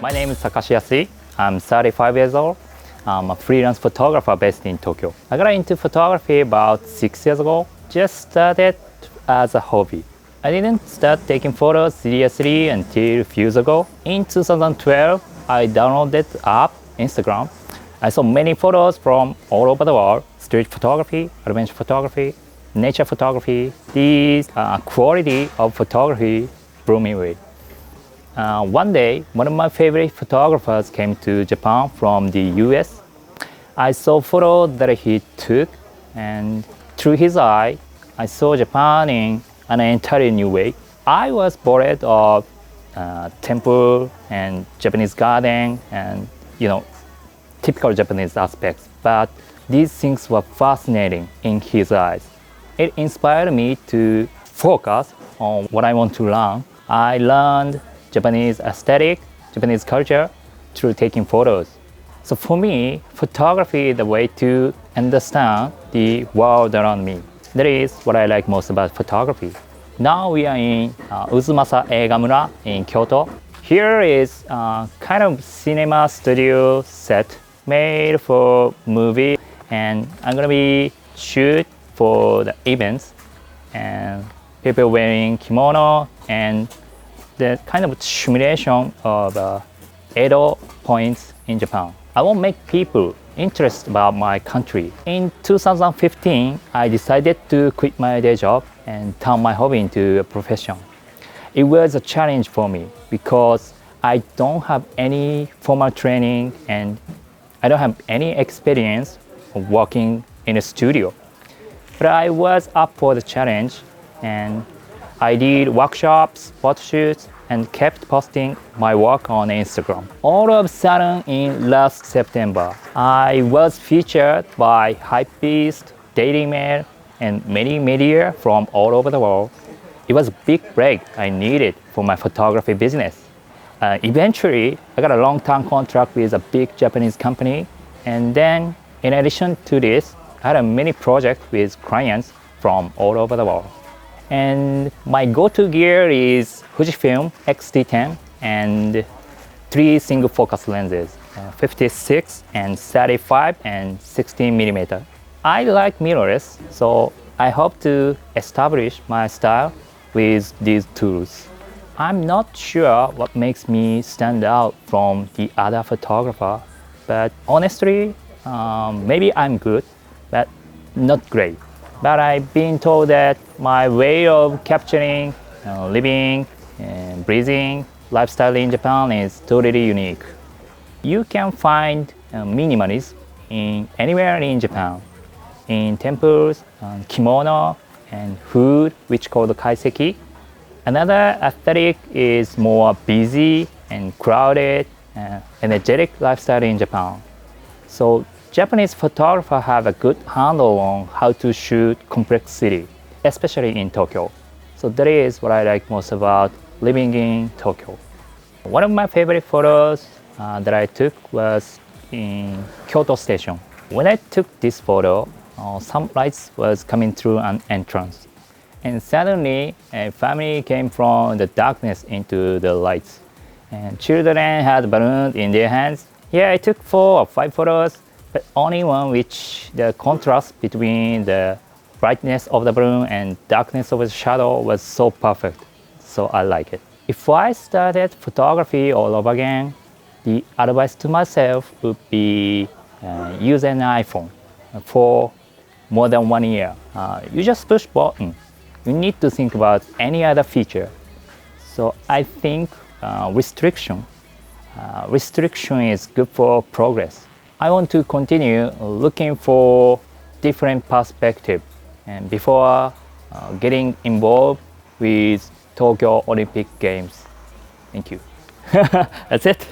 My name is Takashi Yasui. I'm 35 years old. I'm a freelance photographer based in Tokyo. I got into photography about 6 years ago. Just started as a hobby. I didn't start taking photos seriously until a few years ago. In 2012, I downloaded the app Instagram. I saw many photos from all over the world: street photography, adventure photography, nature photography. This quality of photography blew me away. One day, one of my favorite photographers came to Japan from the US. I saw photos that he took, and through his eye, I saw Japan in an entirely new way. I was bored of temple and Japanese garden and, typical Japanese aspects, but these things were fascinating in his eyes. It inspired me to focus on what I want to learn. I learned Japanese aesthetic, Japanese culture through taking photos. So for me, photography is the way to understand the world around me. That is what I like most about photography. Now we are in Uzumasa Eigamura in Kyoto. Here is a kind of cinema studio set made for movie, and I'm gonna be shoot for the events and people wearing kimono and the kind of simulation of Edo points in Japan. I want to make people interested about my country. In 2015, I decided to quit my day job and turn my hobby into a profession. It was a challenge for me because I don't have any formal training and I don't have any experience of working in a studio. But I was up for the challenge and I did workshops, photo shoots, and kept posting my work on Instagram. All of a sudden, in last September, I was featured by Hypebeast, Daily Mail, and many media from all over the world. It was a big break I needed for my photography business. Eventually, I got a long-term contract with a big Japanese company, and then, in addition to this, I had a many projects with clients from all over the world. And my go-to gear is Fujifilm X-T10 and 3 single focus lenses, 56 and 35 and 16 millimeter. I like mirrorless, so I hope to establish my style with these tools. I'm not sure what makes me stand out from the other photographer, but honestly, maybe I'm good, but not great. But I've been told that my way of capturing, living, and breathing lifestyle in Japan is totally unique. You can find minimalism anywhere in Japan, in temples, kimono, and food, which called kaiseki. Another aesthetic is more busy and crowded, energetic lifestyle in Japan. So Japanese photographers have a good handle on how to shoot complexity, especially in Tokyo. So that is what I like most about living in Tokyo. One of my favorite photos that I took was in Kyoto Station. When I took this photo, some lights was coming through an entrance. And suddenly, a family came from the darkness into the lights. And children had balloons in their hands. Yeah, I took 4 or 5 photos, but only one which the contrast between the brightness of the balloon and darkness of the shadow was so perfect. So I like it. If I started photography all over again, the advice to myself would be use an iPhone for more than 1 year. You just push button. You need to think about any other feature. So I think restriction is good for progress. I want to continue looking for different perspective and before getting involved with Tokyo Olympic Games. Thank you. That's it.